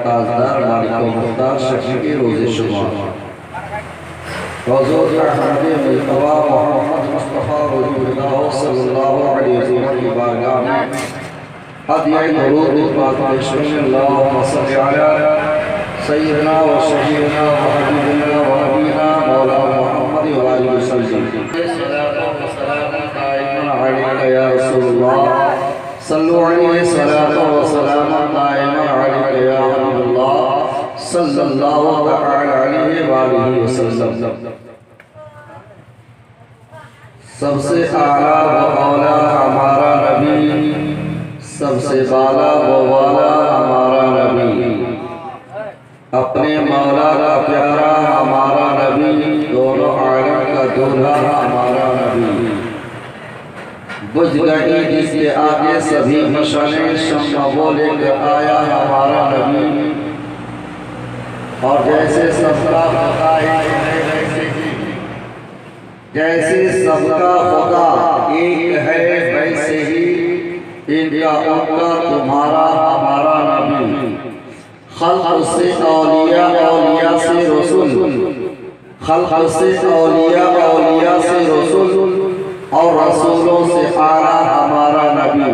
ताजदार मालिक मुख्तार शफी के रोज़े शुमार हुज़ूर अहमद मुस्तफ़ा मोहम्मद मुस्तफ़ा रसूलुल्लाह सल्लल्लाहु अलैहि वसल्लम की बारगाह में हदिया दरूद पाक पेश करें। अल्लाहुम्मा सल्लि अला सय्यिदना व शफीना व हबीबना व नबीना मौलाना मुहम्मद व आलिहि वसल्लम। सल्लल्लाहु अलैहि या रसूलल्लाह सल्लु अलैहि सलातो व सलाम दाइमा अलैहि या हबीबल्लाह सल्लल्लाहु अलैहि व आलिहि वसल्लम। सबसे आला व औला हमारा नबी, सबसे बाला व वाला हमारा नबी, अपने मौला का प्यारा हमारा नबी, दोनों आलम का दूल्हा हमारा नबी। बुझ गई जिसके आगे सभी मशालें, शम्मा वो लेकर आया हमारा नबी। और जैसे सबका खुदा जैसे सबका खुदा एक है, वैसे ही इनका उनका तुम्हारा हमारा नबी। खल्क़ से औलिया, औलिया से रसूल, खल्क़ से औलिया, औलिया से रसूल, और रसूलों से आला हमारा नबी।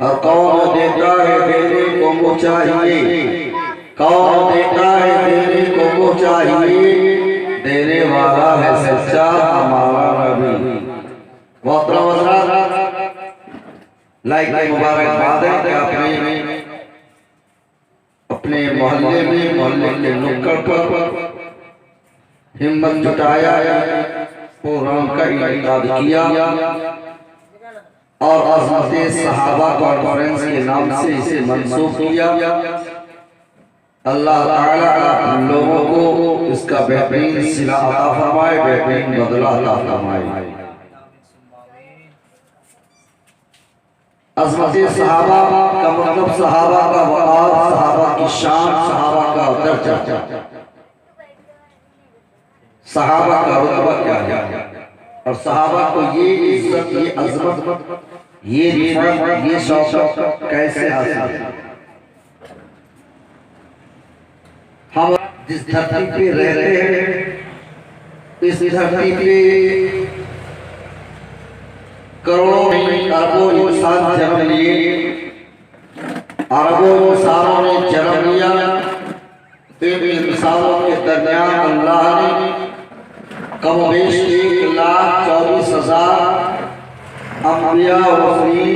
और कौन देता है देने को वो चाहिए, कौन देता है देने को वो चाहिए, देने वाला है सच्चा हमारा नबी। लाइक मुबारकबाद है कि आपने अपने मोहल्ले में, मोहल्ले के नुक्कड़ पर हिम्मत जुटाया, प्रोग्राम का इनेकाद किया और अज़मत सहाबा कॉन्फ्रेंस के नाम से इसे मंसूब किया। अल्लाह ताला आप लोगों को इसका बेहतरीन सिला अता फरमाए, बेहतरीन बदला अता फरमाए। अज़मत सहाबा का मतलब सहाबा का वक़ार, सहाबा की शान, सहाबा का दर्जा, सहाबा का रुतबा क्या है, और सहाबा को ये इज्जत, ये अज़मत, ये रिफ़त, ये शौक़ कैसे हासिल है। हम जिस धरती पे रहते हैं, इस धरती पे करोड़ों अरबों इंसान जन्म लिए, अरबों इंसानों ने जन्म लिया। इन इंसानों के दरमियान अल्लाह ने कमोबेश 1,24,000 अंबिया व रसूल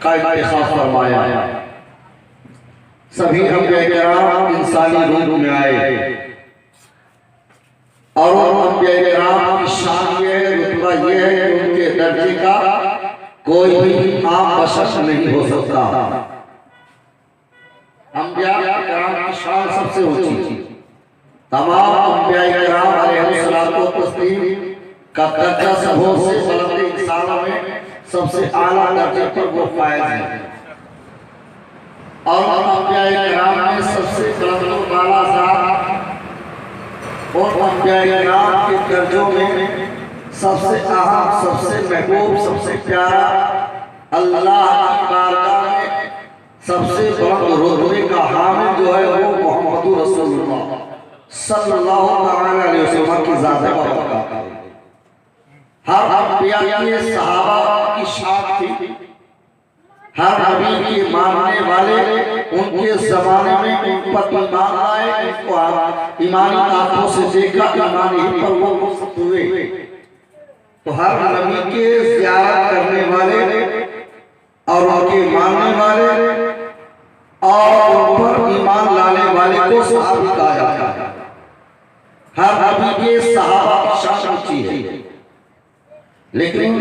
का इंतखाब फरमाया। सभी अंबिया किराम इंसानी रूप में आए, और अंबिया किराम की शान ये है, रुतबा ये है कि उनके दर्जे का कोई भी आम बशर नहीं हो सकता। अंबिया किराम की शान सबसे ऊंची, तमाम अंबिया किराम अलैहिस्सलातो तस्लीम का दर्जा सबों से बुलंद, इंसानों में सबसे आला दर्जे पर वो फायज है। और अंबिया किराम में सबसे बुलंद वाला ज़ात और अंबिया किराम के दर्जों में सबसे अहम, सबसे महबूब, सबसे प्यारा, अल्लाह की बारगाह में सबसे बुलंद रुतबे का हामिल जो है वो मोहम्मद रसूलुल्लाह सल्लल्लाहु अलैहि वसल्लम की ज़ात है। हर अंबिया के सहाबा की शान थी, हर नबी के मानने वाले उनके ज़माने में उन पर ईमान लाए, उनको ईमानी आंखों से देखा, ईमानी पर वो मुफ्त हुए। तो हर नबी के ज़ियारत करने वाले और उनके मानने वाले और उन पर ईमान लाने वाले को सहाबा कहा जाता है। हर नबी के सहाबा की शान ऊंची है, लेकिन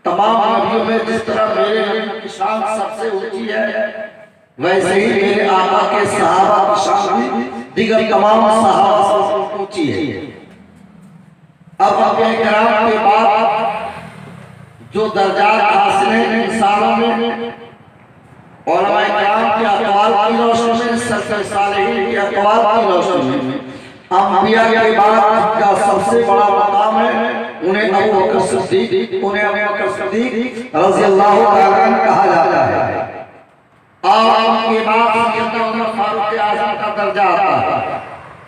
तमाम नबियों में जिस तरह मेरे नबी की शान सबसे ऊंची है, वैसे ही मेरे आका के सहाबा की शान भी दीगर तमाम सहाबा से ऊंची है। अब अंबिया किराम के बाद जो दर्जात हासिल हैं इंसानों में, उलमा किराम के अक़वाल की रोशनी में, सल्फ़े सालिहीन के अक़वाल की रोशनी में, अंबिया के बाद का सबसे बड़ा मकाम है, उन्हें अबू बकर सिद्दीक़ रज़ियल्लाहु ताला अन्हु कहा जाता है। और उनके बाद सैयदना उमर फारूक आता है।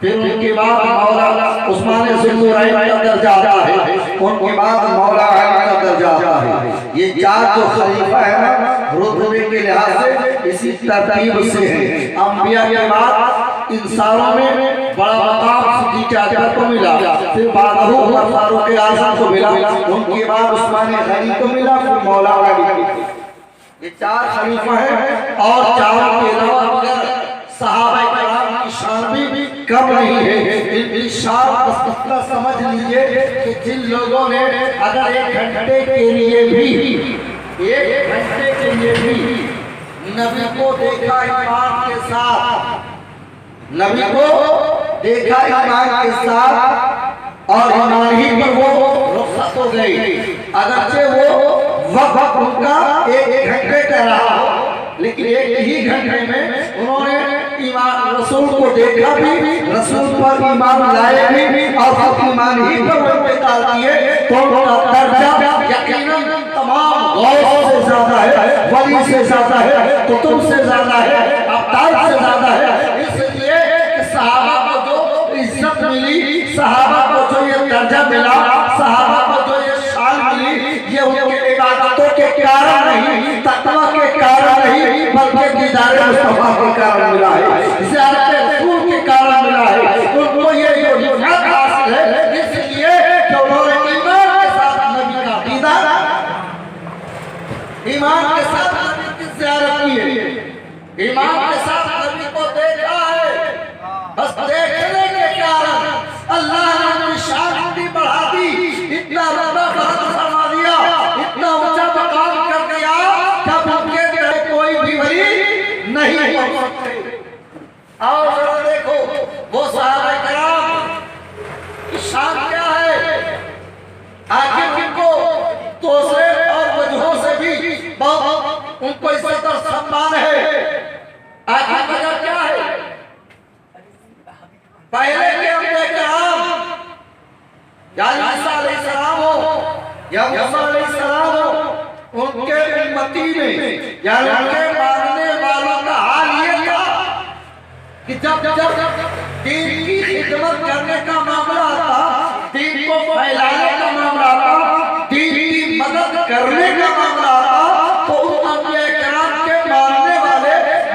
फिर उनके बाद मौला उस्मान ज़ुन्नुरैन का दर्जा आता है, उनके बाद मौला अली का दर्जा आता है। ये चार जो खलीफा है ना, रुतबे के लिहाज से इसी तरतीब से है। अंबिया के बाद इंसानों में बड़ा मकाम सिद्दीक़ अकबर को मिला, फिर बाद उमर फारूक आज़म को मिला, उनके बाद उस्मान गनी को मिला, फिर मौला अली को। ये चार खलीफा हैं और चारों के अलावा सहाबा किराम की शान भी कम नहीं है। इनकी शान इतना समझ लीजिए कि जिन लोगों ने अगर 1 घंटे के लिए भी नबी को देखा ईमान के साथ, नबी को देखा ईमान के साथ और ईमान ही पर वो रुखसत हो गई, अगरचे वो वक्त उनका 1 घंटे का रहा, लेकिन 1 ही घंटे में उन्होंने ईमान रसूल को देखा भी, रसूल पर ईमान लाए भी और ईमान ही पर वो इंतकाल किए, तो उनका दर्जा यकीनन तमाम गौस से ज्यादा है, वली से ज्यादा है, कुतुब से ज्यादा है, अब्दाल से ज्यादा है। इसलिए सहाबा को जो इज्जत मिली, सहाबा को जो ये दर्जा मिला, सहाबा को जो ये शान मिली, ये उनके इबादतों के कारण नहीं, तकवा के कारण नहीं, बल्कि दीदार मुस्तफा के कारण मिला है, ज़ियारत रसूल के कारण मिला है। उनको ये इज्जत हासिल है इसलिए कि उन्होंने ईमान के साथ नबी का दीदार, ईमान के साथ नबी की ज़ियारत की है, ईमान के साथ नबी को देखा है। बस देखने के कारण अल्लाह ने उनकी शान भी बढ़ा दी, इतना रुतबा बुलंद फरमा दिया, इतना ऊंचा मकाम कर दिया कि अब उनके तरह कोई भी वली नहीं पहुंच सकते। आओ जरा देखो वो सहाबा किराम की शान क्या है, आखिर उनको दूसरे और वजहों से भी बहुत उनको इज्जत और सम्मान है। आखिर वजह क्या है? पहले के अंबिया किराम, या ईसा अलैहिस्सलाम हो या मूसा अलैहिस्सलाम हो, उनके उम्मती में या उनके मानने वालों का हाल ये था कि जब दीन की खिदमत करने का मामला आता, दीन को फैलाने का मामला आता, दीन की मदद करने का मामला आता, तो उन अंबिया किराम के मानने वाले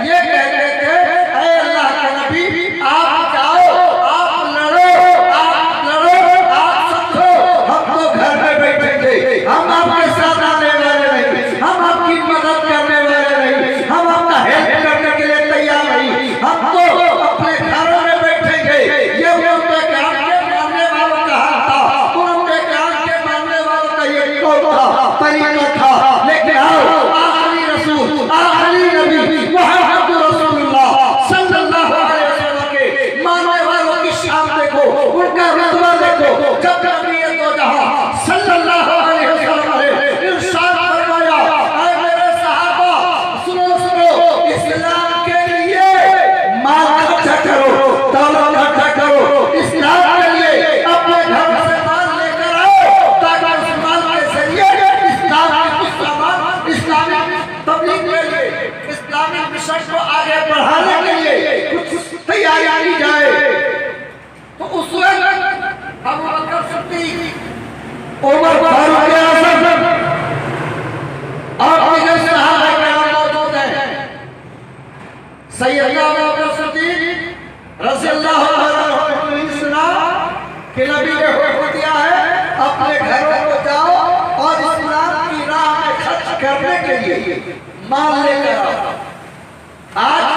ये कहते थे, ऐ अल्लाह के नबी आप जाओ, आप लड़ो, आप समझो, हम तो घर में बैठेंगे, हम आपके साथ आने वाले नहीं, हम आपकी मदद करने वाले नहीं, हम आपका हेल्प करने के लिए तैयार नहीं, हम तो अपने घरों में बैठेंगे। ये उनके किराम के मानने वालों का हाल था, उनके किराम के मानने वालों का ये कौन था, तरीका था। लेकिन आओ आखिरी रसूल, आखिरी नबी मुहम्मद रसूलुल्लाह सल्लल्लाहु अलैहि वसल्लम के मानने वालों की शान देखो, उनका रुतबा देखो। जब नबी दो जहां सल्लल्लाहु अलैहि वसल्लम ने इरशाद फरमाया, ऐ मेरे सहाबा सुनो सुनो, इस्लाम के लिए माल इकट्ठा करो, दौलत इकट्ठा करो, इस्लाम के लिए अपने घर से माल लेकर आओ, ताकि उस माल के जरिए इस्लाम की कुछ सामान, इस्लामी तबलीग के लिए, इस्लामी मिशन को आगे बढ़ाने के लिए कुछ तैयारी की जाए। तो उस वक्त अबू बकर सिद्दीक, उमर फारूक आज़म और दीगर सहाबा किराम मौजूद हैं। सैयदना अबू बकर सिद्दीक रज़ियल्लाहु अन्हु ने सुना कि नबी ने हुक्म दिया है अपने घरों को जाओ और इस्लाम की राह में खर्च करने के लिए माल लेकर आओ। आज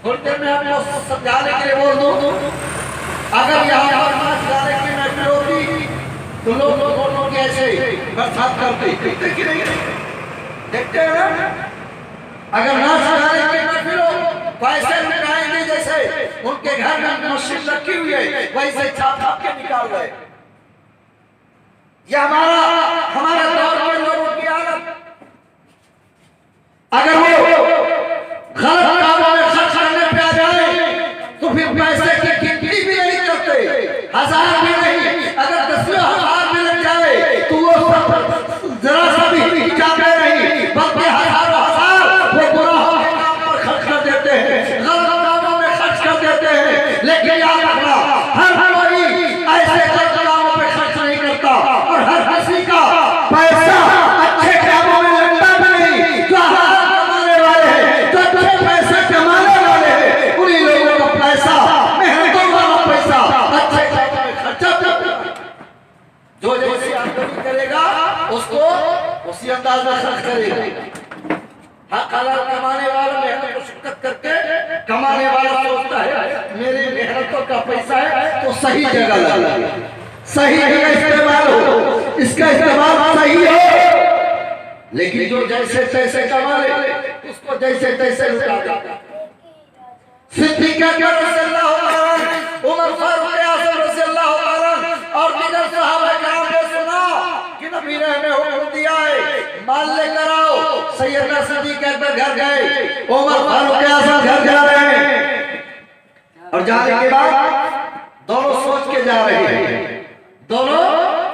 थोड़ी देर में आपको समझाने के लिए बोल दूं, अगर यहाँ पर माल जाने की महफिल होती तो लोग कैसे बरसात करते, देखते हैं ना। अगर नाच गाने की महफिल हो तो ऐसे लुटाएंगे जैसे उनके घर में मशीन रखी हुई है, वैसे छाप छाप के निकाल रहे। यह हमारे दौर के लोगों की हालत। अगर वो गलत कामों में खर्च करने पे आ जाए तो फिर पैसे की गिनती भी नहीं करते, 1000 भी नहीं, अगर 10,000 भी लग जाए तो वो जरा सा भी जाते नहीं, बल्कि हजारों हजार वो गुनाहों के काम पर खर्च कर देते हैं, गलत कामों में खर्च कर करके कमाने वाला सोचता है मेरी मेहनतों का पैसा है तो सही जगह लगे, सही जगह इस्तेमाल हो, इसका इस्तेमाल सही हो। लेकिन जो जैसे तैसे कमा ले उसको जैसे तैसे लुटा देता। सिद्दीक़ अकबर रज़ियल्लाहु अन्हु, उमर फारूक आज़म रज़ियल्लाहु अन्हु और दीगर सहाबा किराम ने सुना कि नबी ने हमें हुक्म दिया है माल लेकर आओ। सैयदना सिद्दीक़ अकबर घर गए, उमर फारूक आज़म घर जा रहे हैं और जाने के बाद दोनों सोच के जा रहे हैं, दोनों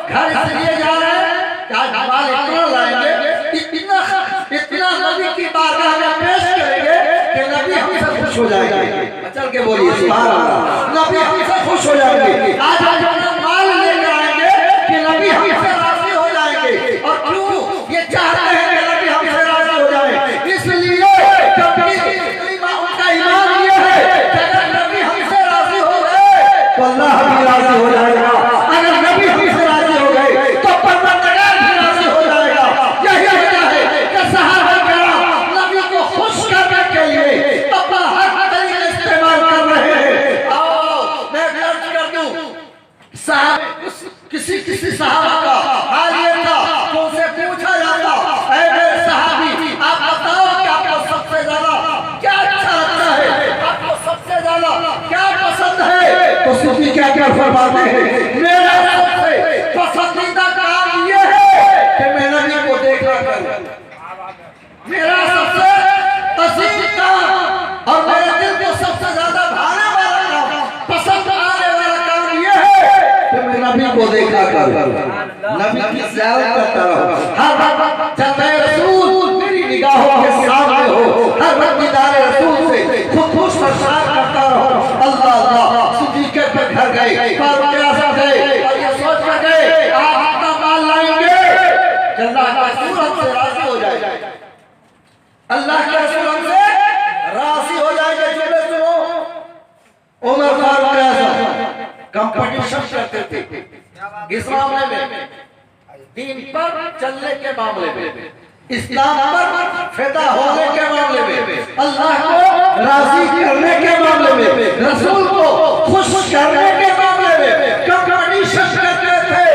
घर इसलिए जा रहे हैं कि आज माल इतना लाएंगे, इतना नबी की बारगाह में पेश करेंगे कि नबी हमसे खुश हो जाएंगे। चल के बोलिए सुभान अल्लाह, नबी हमसे खुश हो जाएंगे। आज माल लेकर आएंगे कि नबी हमसे राजी हो जाएंगे। और क्यों ये चाहते हैं कि नबी हमसे राजी हो जाए? इसलिए क्योंकि उनका ईमान ये है कि अगर नबी हमसे राजी हो गए तो अल्लाह भी राजी हो जाएगा, अगर नबी हमसे राजी हो गए तो परवरदिगार भी राजी हो जाएगा। यही वजह है कि सहाबा किराम नबी को खुश करने के लिए अपना हर तरीका इस्तेमाल कर रहे हैं। आओ मैं अर्ज कर दूं, किसी सहाबा का हाल ये था तो उसे पूछा जाता, ऐ मेरे सहाबी आप बताओ कि आपको सबसे ज्यादा क्या अच्छा लगता है, आपको सबसे ज्यादा क्या पसंद है? तो सिद्दीक़ क्या फरमाते हैं, मेरा सबसे पसंदीदा काम ये है कि मैं नबी को देखा करूं। मेरा सबसे अजीज काम और मेरे दिल को सबसे ज्यादा भाने वाला काम, पसंद आने वाला काम ये है कि मैं नबी को देखा करूं, नबी की ज़ियारत करता रहूं। हर वक्त जब मैं रसूल मेरी निगाहों के सामने हो, हर वक्त दीदार रसूल से खुद को सरसार करता रहूं। अल्लाह अल्लाह। सिद्दीक़ के घर गए, फारूक आज़म गए और ये सोच कर गए आज इतना माल लाएंगे कि अल्लाह का रसूल हमसे राजी हो जाएगा, अल्लाह के रसूल हमसे राजी हो जाएंगे। जुमले सुनो, उमर फारूक आज़म कंपटीशन करते थे इस मामले में, दीन पर चलने के मामले में, इस्लाम पर फिदा होने के मामले में, अल्लाह को राजी करने के मामले में, रसूल को खुश करने के मामले में कंपटीशन करते थे।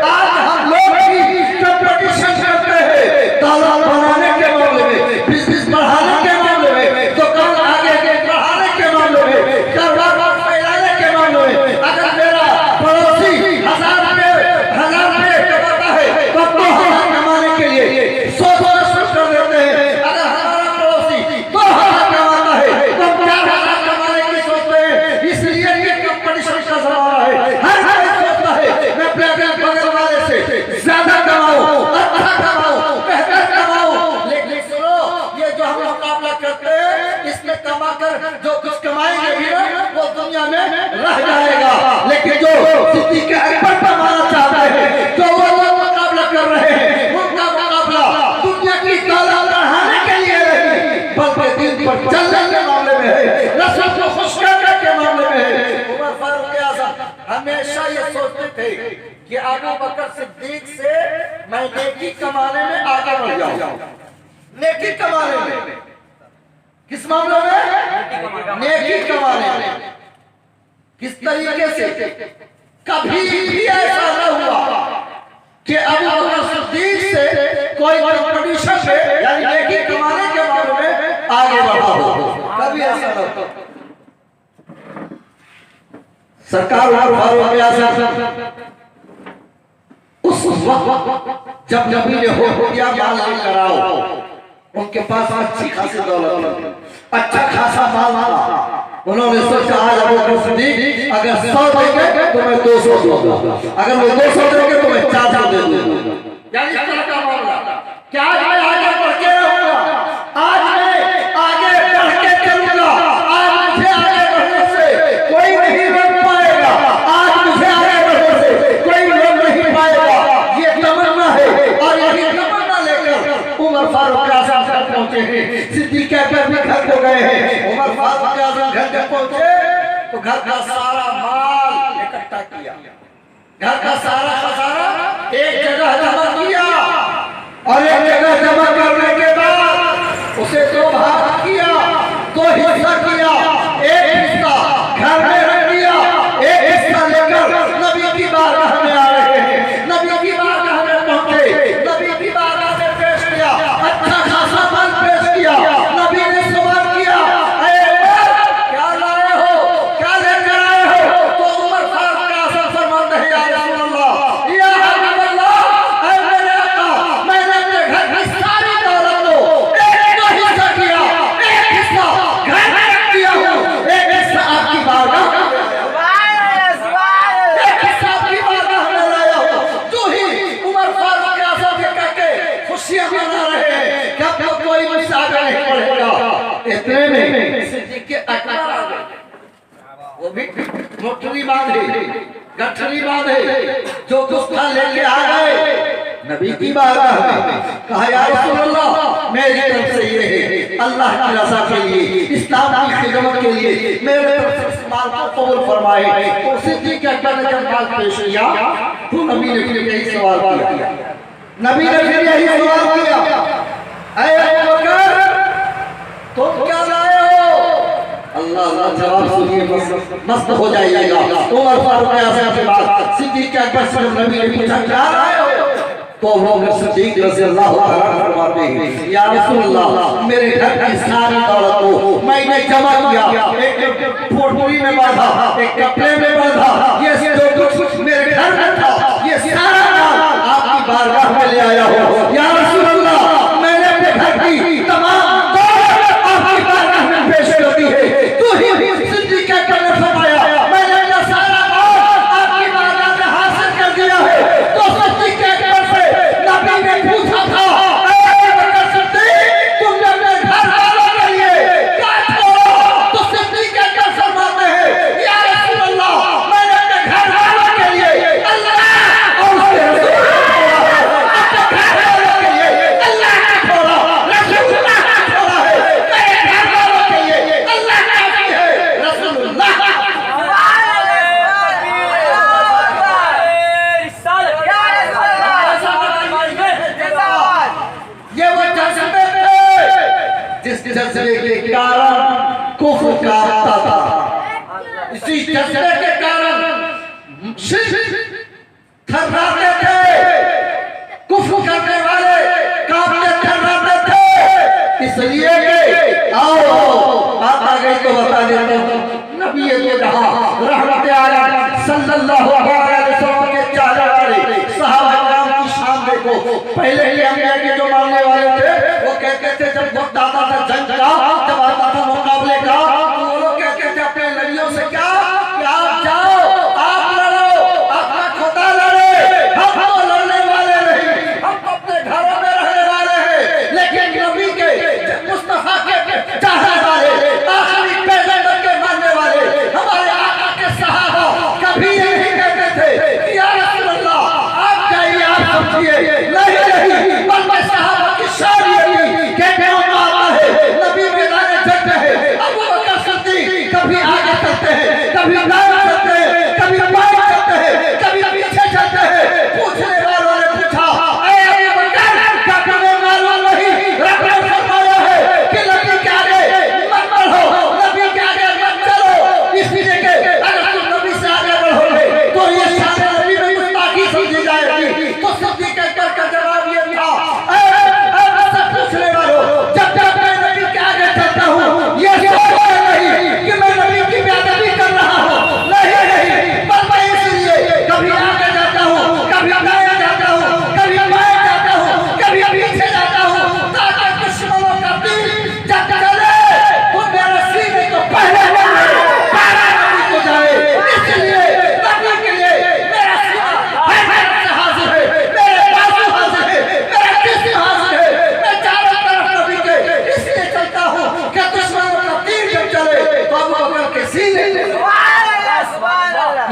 आज हम लोग भी कंपटीशन करते हैं ताला बनाने के मामले में, बिजनेस बढ़ाने के मामले में, दुकान आगे बढ़ाने के मामले में, कारोबार फैलाने के मामले में। अगर मेरा पड़ोसी 1000 रुपये कमाता है तो हम कमाने के लिए 100 कर देते हैं। अगर हमारा पड़ोसी 2000 कमाता है तो 4000 कमाने की सोचते हैं। इसलिए ये कंपटीशन का जमाना है, हर कोई सोचता है मैं अपने बगल वाले से ज्यादा कमाऊं, अच्छा कमाऊं, बेहतर कमाऊं। लेकिन सुनो, ये जो हम मुकाबला करते हैं इसमें कमाकर जो कुछ कमाएंगे भी वो दुनिया में रह जाएगा। लेकिन जो सिद्दीक़ अकबर कमाना चाहते हैं, जो वो मुकाबला कर रहे हैं, उनका मुकाबला दुनिया की दौलत बढ़ाने के लिए नहीं बल्कि दिन पर चलने के मामले में है, रसूल को खुश करने के मामले में है। उमर फारूक आज़म हमेशा ये सोचते थे कि अबू बकर सिद्दीक से मैं नेकी कमाने में आगे बढ़ जाऊं। नेकी कमाने में, किस मामले में? नेकी कमाने में। किस तरीके से? कभी भी ऐसा न हुआ कि अबू बकर सिद्दीक से कोई कंपटीशन में यानी नेकी कमाने के मामले में आगे बढ़ा हो, कभी ऐसा न हुआ। सरकार उमर फारूक आज़म उस वक्त जब नबी ने हो गया माल लेकर आओ, उनके पास अच्छी खासी दौलत, अच्छा खासा माल था। उन्होंने सोचा आज अबू बकर सिद्दीक अगर 100 देंगे तो मैं 200 दूंगा, अगर वो 200 देंगे तो मैं 400 दे दूंगा। यानी इस तरह का मामला कि आज मैं आगे बढ़ के रहूंगा, आज मैं आगे बढ़ के चलूंगा, आज मुझे आगे बढ़ने से कोई नहीं रोक पाएगा, आज मुझे आगे बढ़ने से कोई रोक नहीं पाएगा। ये तमन्ना है और यही तमन्ना लेकर उमर फारूक आज़म घर पहुंचे हैं। सिद्दीक़ अकबर भी घर को गए हैं। उमर फारूक आज़म घर जब पहुंचे तो घर का सारा माल इकट्ठा किया, घर का सारा खजाना एक जगह जमा किया और एक जगह जमा करने के बाद उसे 2 भाग किया, 2 हिस्से इतने में सिद्दीक़ अकबर आ गए, वो भी मोटरी बांधे, गठरी बांधे, जो कुछ था लेके आ गए नबी की बारगाह में। कहा या रसूल अल्लाह, मेरी तरफ से ये है अल्लाह की रज़ा के लिए, इस्लाम की खिदमत के लिए मेरे तरफ से इस माल को कबूल फरमाए। तो सिद्दीक़ अकबर ने जब माल पेश किया तो नबी ने फिर यही सवाल किया, नबी ने फिर यही सवाल किया, ऐ अबू बकर तुम क्या लाए हो? अल्लाह अल्लाह जवाब सुनिए, मस्त हो जाइएगा। उमर फारूक आज़म के बाद सिद्दीक़ अकबर से नबी ने पूछा क्या लाए हो? तो वो सिद्दीक़ रज़ियल्लाहु अन्हु फरमाते हैं या रसूलल्लाह, मेरे घर की सारी दौलत को मैंने जमा किया, एक पोटली में बांधा, एक कपड़े में बांधा, ये जो कुछ मेरे घर में था ये सारा माल आपकी बारगाह में ले आया हो। या रसूलल्लाह, मैंने अपने घर की तमाम दौलत आपकी बारगाह में पेश कर दी है। तू ही सिद्दीक़ अकबर ने फरमाया मैंने अपना सारा माल आपकी बारगाह में हासिल कर दिया है। तो सिद्दीक़ अकबर से नबी ने पूछा था, तुमने अपने घर वालों के लिए क्या छोड़ा? तो सिद्दीक़ अकबर फरमाते हैं या रसूल अल्लाह, मैंने अपने घर वालों के लिए अल्लाह और उसके रसूल अपने घर वालों के लिए अल्लाह ने छोड़ा, रसूलुल्लाह ने छोड़ा है। मेरे घर वालों के लिए अल्लाह काफी है, रसूलुल्लाह। ये वो जज्बे थे जिस जज्बे के कारण कुफ्र कांपता था, इसी जज्बे के कारण शिर्क थर्राते थे, कुफ्र करने वाले कांपते थर्राते थे। इसलिए कि आओ बात आ गई तो बता देता हूं, नबी ये कहा रहमत आलम सल्लल्लाहु अलैहि वसल्लम के चाहने वाले सहाबा की शान देखो। पहले ही अंबिया के जो मानने वाले थे वो कहते थे जब वक्त आता था जंग का, जब आता था मुकाबले का, तो वो लोग कहते थे अपने नबियों से क्या आप जाओ, आप लड़ो, अपना खुदा लड़े, हम तो लड़ने वाले नहीं, हम तो अपने घरों में रहने वाले हैं। लेकिन नबी के मुस्तफा के चाहने वाले, आखिरी पैगंबर के मानने वाले हमारे आका के सहाबा कभी ये नहीं कहते थे कि या रसूल अल्लाह आप जाइए, आप समझिए, नहीं बल्कि सहाबा की शान ये थी कि कौन आता है नबी मैदान जंग में है, अबू बकर सिद्दीक़ कभी आगे चलते हैं, कभी दाएं चलते हैं, कभी बाएं चलते हैं, कभी पीछे चलते हैं। पूछने वालों ने पूछा ऐ अबू बकर क्या तुम्हें मालूम नहीं रब ने फरमाया है कि नबी के आगे मत बढ़ो, नबी के आगे मत चलो, इसलिए कि अगर तुम नबी से आगे बढ़ोगे तो ये शान नबी में गुस्ताखी समझी जाएगी। तो सिद्दीक़ अकबर का जवाब ये था, पूछने वालों जब जब मैं नबी के आगे चलता हूँ ये सोचो नहीं कि मैं नबी की बेअदबी कर रहा हूँ, नहीं बल्कि इसलिए कभी आगे जाता हूँ, कभी दाएं जाता हूँ, कभी बाएं जाता हूँ, कभी पीछे जाता हूँ, ताकि दुश्मनों का तीर जब चले तो मेरे सीने को पहले नबी को जाए। इसलिए नबी के लिए मेरा सीना हाजिर है, मेरे बाजू हाजिर है, मेरा जिस्म हाजिर है, मैं चारों तरफ नबी के इसलिए चलता हूँ कि दुश्मनों का तीर जब चले तो अबू बकर के सीने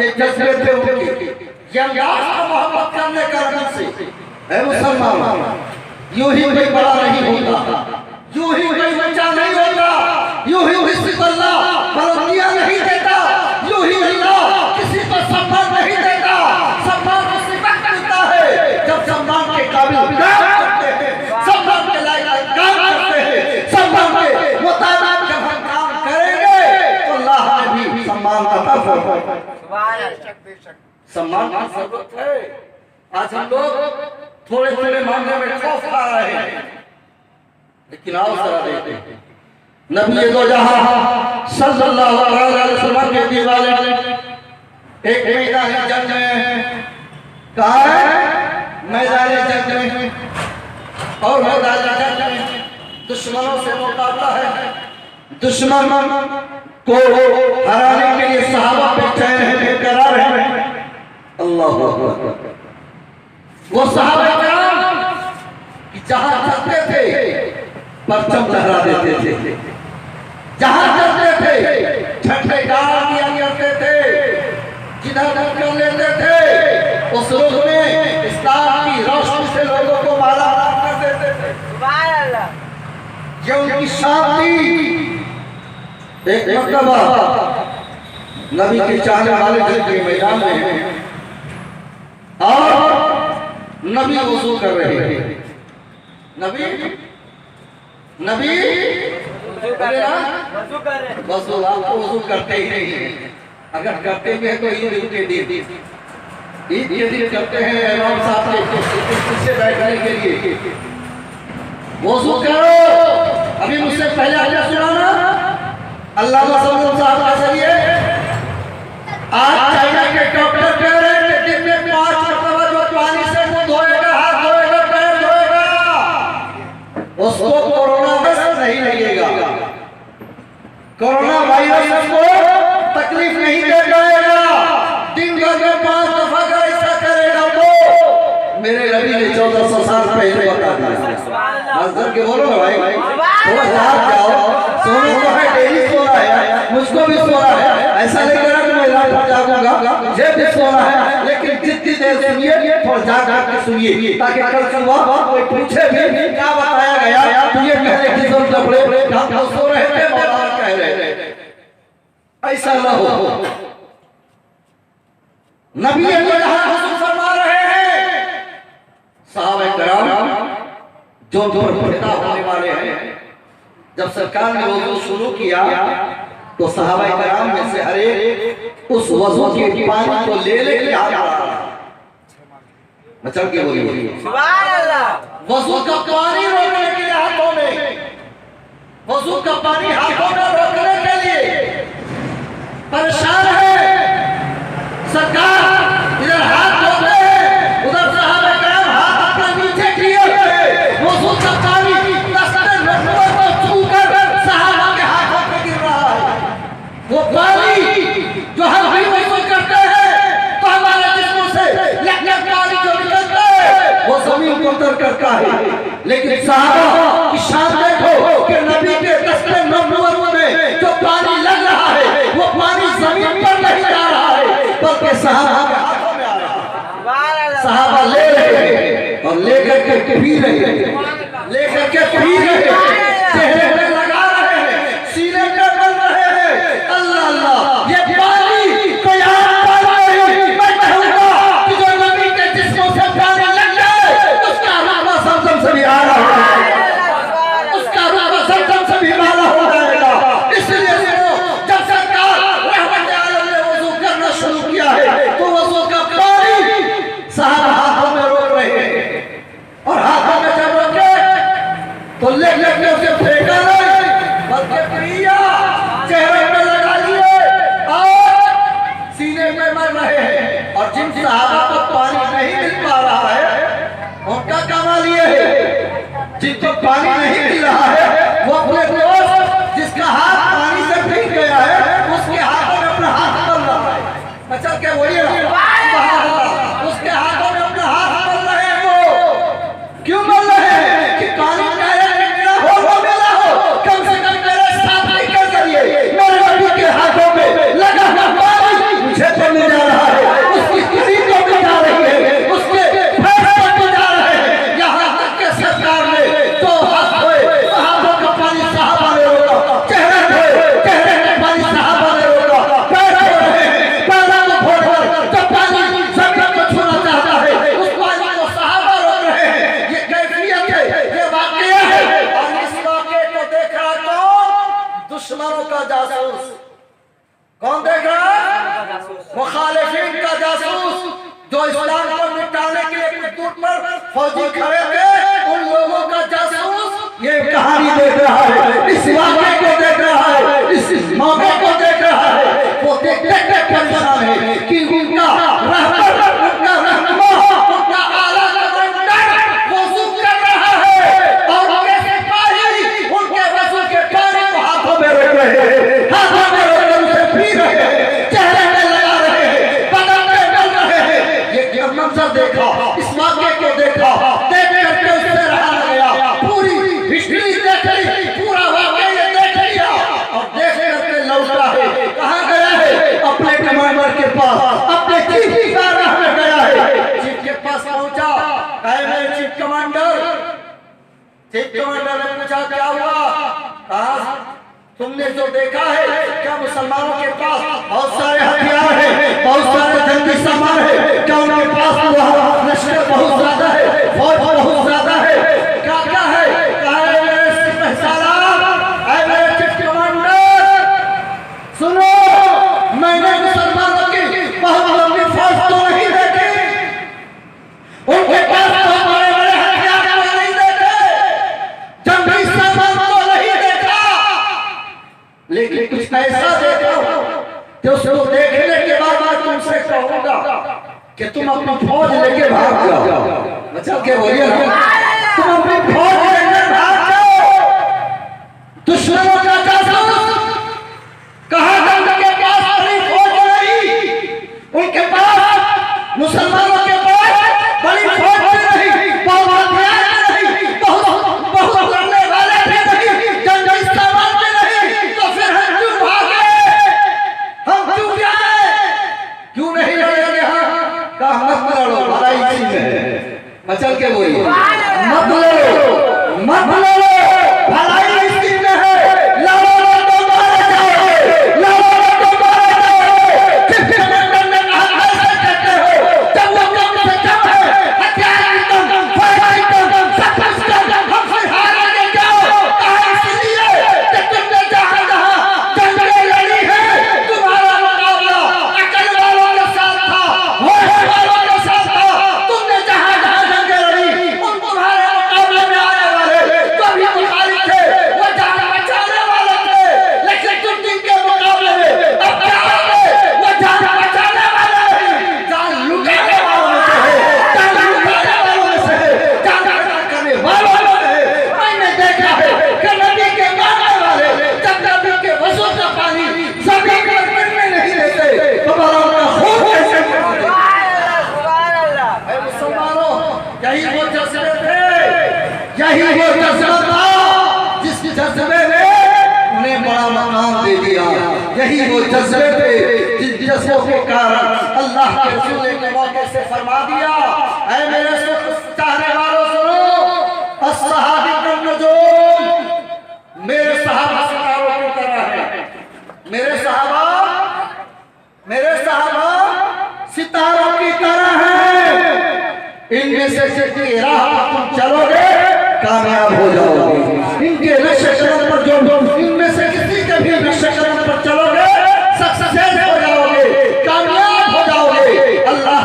ये जज्बे थे उनके, ये अंदाज था मोहब्बत करने का रंग से। है मुसलमान, यूं ही कोई बड़ा नहीं होता, यूं ही कोई बच्चा नहीं होता, यूं ही अल्लाह बुलंदियां नहीं देता, यूं ही अल्लाह किसी को सम्मान नहीं देता। सम्मान उसी वक्त मिलता है जब सम्मान के काबिल काम करते हैं, सम्मान के लायक काम करते हैं, सम्मान के मुताबिक जब हम काम करेंगे तो अल्लाह ने भी सम्मान अता फरमाएगा। सम्मान की जरूरत है। आज हम लोग थोड़े थोड़े मामले में खौफ खा रहे हैं, लेकिन आओ जरा देखते हैं नबी दो जहां सल्लल्लाहु अलैहि वसल्लम के दीवाने एक मैदान जंग में कहा है, मैदान जंग में और मैदान जंग में दुश्मनों से मुकाबला है, दुश्मन को हराने के लिए सहाबा बैठे हैं, बेकरार हैं। अल्लाह वो सहाबा कि जहां चलते थे परचम लहरा देते थे, जहां चलते थे झंडे डाल दिया करते थे, जिधर कर लेते थे उस रुख में इस्लाम की रोशनी से लोगों को माला कर देते थे। ये उनकी शांति। एक मर्तबा नबी के चाहने वाले जंग के मैदान में और नबी वजू कर रहे थे। नबी वजू आप तो वजू करते ही नहीं है। अगर करते भी है तो ईद के दिन करते हैं इमाम साहब के पीछे बैठने के लिए। वजू करो। अभी मुझसे पहले आपने सुना ना अल्लाह साहब का जरिए आज चाइना के डॉक्टर कह रहे हैं कि दिन में 5 मरतबा जो पानी से मुंह धोएगा, हाथ धोएगा, पैर धोएगा, उसको कोरोना वायरस नहीं लगेगा। कोरोना वायरस को तकलीफ नहीं दे पाएगा। दिन भर में 5 दफा अगर ऐसा करेगा तो मेरे नबी ने 1400 साल पहले बता दिया। नजर के बोलो ना भाई, थोड़ा साथ जाओ। सोने को है, डेली सोना है, मुझको भी सोना है। ऐसा नहीं करा कि मैं रात को जागूंगा, मुझे भी सोना है, लेकिन जितनी देर सुनिए थोड़ा जाग के सुनिए, ताकि कल सुबह कोई पूछे भी क्या बताया गया तो ये कहने की जरूरत न पड़े हम सो रहे थे, मौलाना कह रहे थे। ऐसा न हो। नबी फरमा रहे हैं साहब कराम जो पैदा होने वाले हैं। जब सरकार ने वजू शुरू किया तो सहाबा कराम में से हर एक उस वजू के पानी को ले लेके आ रहा है। मचल के बोलिए सुभान अल्लाह। वजू का पानी रोकने के लिए हाथों में, वजू का पानी हाथों में रोकने के लिए परेशान है सरकार। इधर हाथ धोते हैं, उधर सहाबा कराम हाथ अपना नीचे किए हुए वजू का पानी वो पानी जो हम भी वजू करते हैं तो हमारे जिस्मों से लकलक पानी जो निकलता है वो जमीन को उतर करता है। लेकिन सहाबा की शान देखो कि नबी के दस्ते नबूवत में जो पानी लग रहा है वो पानी जमीन पर नहीं जा रहा है बल्कि सहाबा के हाथों में आ रहा है। सहाबा ले रहे हैं और लेकर के पी रहे हैं, लेकर के पी रहे हैं, चेहरे पे लगा रहे हैं, सीने पे बन रहे हैं। अल्लाह अल्लाह, ये पानी कोई आम पानी नहीं। मैं कहूँगा कि जो नबी के जिस्मों से पानी लग जाए उसका रामा समसम से भी आ रहा है, उसका रामा समसम से भी माला हो जाएगा। इसलिए जब सरकार रहमत आलम ने वजू करना शुरू किया है तो वजू का पानी साहब हाथों में रोक रहे हैं और हाथों में जब रोके तो ले लेके उसे फेंका नहीं बल्कि प्रिया चेहरे पे लगा लिए और सीने पे मर रहे हैं। और जिन सहाबा को पानी नहीं मिल पा रहा है उनका कमाल ये है, जिनको पानी नहीं मिल रहा है वो अपने दोस्त जिसका हाथ पानी से भीग गया है उसके हाथों में अपना हाथ मल रहा है। अच्छा क्या बोलिए उसके हाथों में अपना हाथ मल रहे हैं। वो क्यों मल रहे हैं कि पानी कम से कम मेरे साथी के जरिए मेरे नबी के हाथों में लगा हुआ पानी मुझे तो मिल जा रहा है, उसकी किसी को भी जा रही है, उसके फैसले को जा रहे हैं। यहाँ तक के सरकार ने तो हाथ धोए, हाथों का पानी सहाबा ने रोका, चेहरे धोए, चेहरे का पानी सहाबा ने रोका, पैर धो रहे हैं, पैरों को धोकर जब पानी जमीन को छूना चाहता है उस पानी को सहाबा रोक रहे हैं। ये कैफियत है, ये वाकया है। और इस वाकये को देख रहा कौन? दुश्मनों का जासूस। कौन देख रहा? मुखालिफिन का जासूस जो इस्लाम को मिटाने के लिए कुछ दूर पर फौजी खड़े थे, उन लोगों का जासूस ये कहानी देख रहा है, इस वाकये को देख रहा है, इस मौके को देख रहा है। वो देख देख के परेशान है कि उनका रहबर, उनका रहनुमा, उनका आला कमांडर वजू कर रहा है और उनके सिपाही उनके वजू के पानी को हाथों में रोक रहे हैं, हाथों में रोक उसे पी रहे हैं, चेहरे पे लगा रहे हैं, बदन पे मल रहे हैं। ये क्या मंजर देखा, इस वाकये को देखा, देख करके उससे रहा गया। पूरी हिस्ट्री देख ली, पूरा वाकया ये देख चीफ कमांडर ने पूछा क्या हुआ? कहा तुमने जो देखा है क्या मुसलमानों के पास बहुत सारे हथियार है, बहुत सारे जंगी सामान है, क्या उनके पास लश्कर बहुत ज्यादा है, फौज बहुत ज्यादा है, क्या क्या है? कहा मेरे सिपाही सालार, मेरे चीफ कमांडर सुनो, मैंने मुसलमानों की बहुत लंबी फौज तो नहीं देखी, उनके पास तो बड़े बड़े हथियार तो नहीं देखे, जंगी सामान तो नहीं देखा, लेकिन कुछ ऐसा देखा कि उसको देखने के बाद मैं तुमसे कहूंगा कि तुम अपनी फौज लेके भाग जाओ। बचल के बोलिए ना, तुम अपनी फौज लेके भाग जाओ। दुश्मनों का जासूस कहा उनके पास बड़ी फौज नहीं, उनके पास मुसलमानों के पास बड़ी फौज नहीं, बहुत हथियार नहीं, बहुत लड़ने वाले भी नहीं, जंगी सामान भी नहीं, तो फिर हम क्यों भागे? हम क्यों जाए? क्यों नहीं लड़ेंगे? कहा मत लड़ो, भलाई इसी में है। मचल के बोलिए मत लड़ो, मत लड़ो, भलाई इसी में है। लड़ो तो मारे जाओगे, लड़ो तो मारे जाओगे। चीफ कमांडर ने कहा ऐसे कहते हो जब वो कम से कम है, हथियार की कम, फौज की कम, सब कुछ कम, हमसे हारेंगे जाओ। कहा इसलिए कि तुमने जहां जहां जंगें लड़ी है तुम्हारा मुकाबला अकल वालों के साथ था, होश वालों के साथ था। तुमने जहां जहां जंगें लड़ी उन तुम्हारे मुकाबले में आने वाले जो भी मुखालिफ थे वो जान बचाने वाले थे, लेकिन तुम जिनके मुकाबले में अब क्या होगे? वो जान बचाने वाले नहीं, जान लुटाने वालों में से है, जान लुटाने वालों में से है, जान बचा करने वालों में से है। मैंने देखा है कि नबी के मानने वाले जब नबी के वजू का पानी जमीन पर गिरने नहीं देते तो उनका खून कैसे बहता? मुसलमानों, यही वो जज्बे थे, यही वो जज्बा था जिस जज्बे ने उन्हें बड़ा मकाम दे दिया। यही वो जज्बे थे जिस जज्बों के कारण अल्लाह के रसूल ने मौके से फरमा दिया, ऐ मेरे चाहने वालों सुनो, अस्सहाबा नजूम, मेरे सहाबा सितारों की तरह है, मेरे सहाबा सितारों की तरह है। इनमें से जिसकी राह पर तुम चलोगे कामयाब हो जाओगे, इनके नक्शे कदम पर जो इनमें से किसी के भी नक्शे कदम पर चलोगे सक्सेस हो जाओगे, कामयाब हो जाओगे, अल्लाह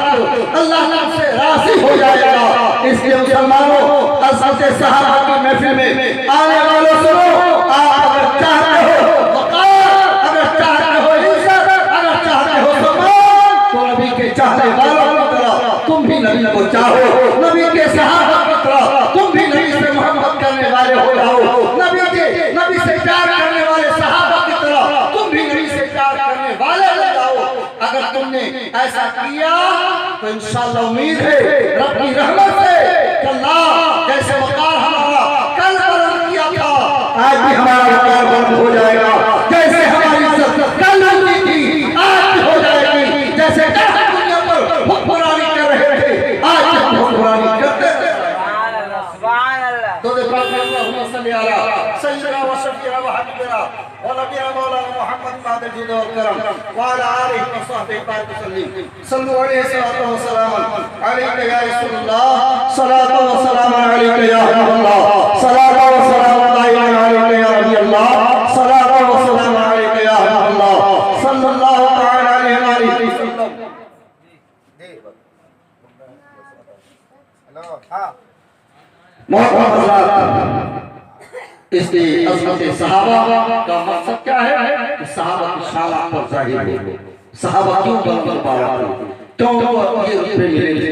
तुमसे राजी हो जाएगा। इसलिए मुसलमानों, हज़रत सहाबा की महफिल में आने वालों सुनो, आप अगर चाहते हो वक़ार, अगर चाहते हो इज्जत, अगर चाहते हो सम्मान, तो नबी के चाहने वालों की तरह तुम भी नबी को चाहो, नबी के सहाबा की तरह तुम भी नबी से मोहब्बत करने वाले हो जाओ, नबी से प्यार करने वाले सहाबा की तरह तुम भी नबी से प्यार करने वाले हो जाओ। अगर तुमने ऐसा किया तो इंशाअल्लाह उम्मीद है रब की रहमत से अल्लाह जैसे वक़ार हमारा कल बुलंद किया था आज भी हमारा वक़ार बुलंद हो जाएगा, जैसे हमारी इज्जत कल बुलंद थी आज भी हो जाएगी, जैसे दुनिया पर हुक्मरानी कर रहे थे आज हम हुक्मरानी करते हैं। तो अल्लाहुम्मा सल्ली अला सय्यिदना व शफीना व हबीबना व नबीना मौलाना मुहम्मद बादल जुद वल करम व अला आलिहि व सहबिहि बारिक वसल्लम सल्लु अलैहि सल्लल्लाहु अलैहि वसल्लम अलैका या रसूलल्लाह सल्लल्लाहु अलैहि वसल्लम अलैका या हबीबल्लाह सल्लल्लाहु अलैहि वसल्लम अलैका या नबील्लाह सल्लल्लाहु अलैहि वसल्लम अलैका या हबीबल्लाह सल्लल्लाहु तआला अलैहि वसल्लम। हेलो हां इसकी अज़मत सहाबा का मकसद क्या है कि सहाबा की शान पर जाहिर हो, सहाबा क्यों बुलंद पाया, क्यों ये रुतबे मिले थे,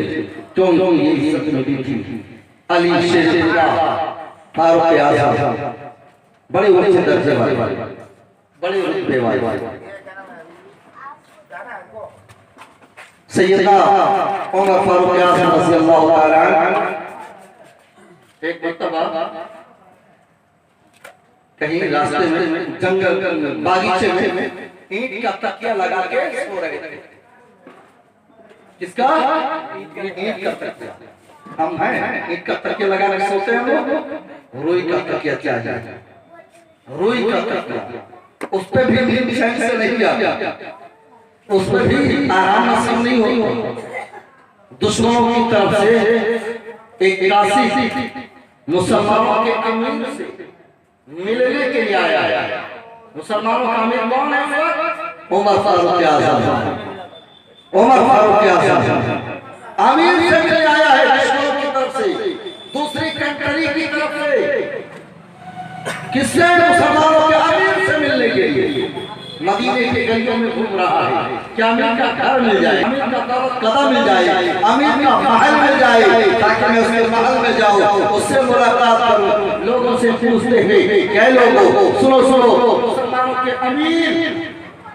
क्यों ये इज्जत मिली थी। अली शेर फारूक आज़म बड़े ऊंचे दर्जे वाले, बड़े रुतबे वाले, सैयदना उमर फारूक आज़म रज़ियल्लाहु तआला अन्हु एक मर्तबा कहीं रास्ते में जंगल बागीचे में ईंट का तकिया लगा के सो रहे थे। किसका? ईंट का तकिया। हम हैं एक का तकिया लगा के सोते हैं हम लोग, रुई का तकिया चाहिए, रुई का तकिया, उस पे भी नींद चैन से नहीं आता, उस पे भी आराम नसीब नहीं होता। दुश्मनों की तरफ से एक काशी मुसलमानों के अमीर से मिलने के लिए आया। मुसलमानों का अमीर कौन है? उमर फारूक आज़म। उमर फारूक आज़म अमीर से मिलने आया है, दुश्मनों की तरफ से, दूसरी कंट्री की तरफ से। किससे? मुसलमानों के अमीर से मिलने के लिए मदीने के गलियों में घूम रहा है। क्या अमीर का घर मिल जाए, अमीर का दौलत कदम मिल जाए, अमीर का महल मिल जाए, ताकि मैं उसके महल में जाऊं, उससे मुलाकात करूं, लोगों से पूछते हैं क्या लोगों सुनो सुनो, मुसलमानों के अमीर,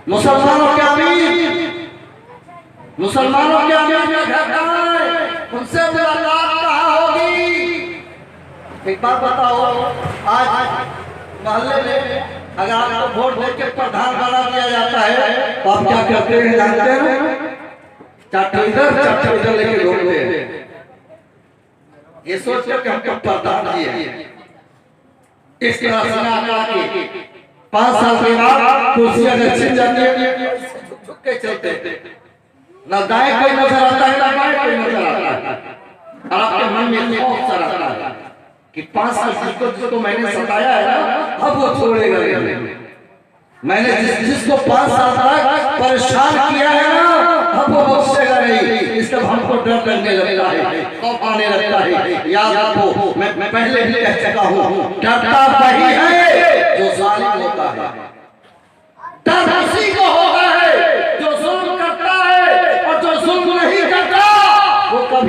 मुसलमानों के अमीर, मुसलमानों के अमीर का घर कहाँ है, उनसे मुलाकात कहाँ होगी? एक बात बताओ, आज मोहल्ले में अगर आपको वोट देकर प्रधान बना दिया जाता है तो आप क्या करते हैं जानते हैं? चाटे इधर लेके घूमते हैं, ये सोच कर कि हमको प्रधान दिए, इस तरह से आका के 5 साल के बाद कुर्सियां छिन जाती है, झुक के चलते हैं, ना दाएं कोई नजर आता है ना बाएं कोई नजर आता है, और आपके मन में खौफ सा रहता है कि 5 साल जिसको मैंने सताया है ना, अब वो छोड़ेगा नहीं। मैंने जिसको 5 साल तक परेशान किया है ना, अब वो बख्शेगा नहीं। इसका हमको डर लगने लगता है, खौफ आने लगता है। याद रखो, मैं पहले भी कह चुका हूँ, डरता वही है जो जालिम होता है। डर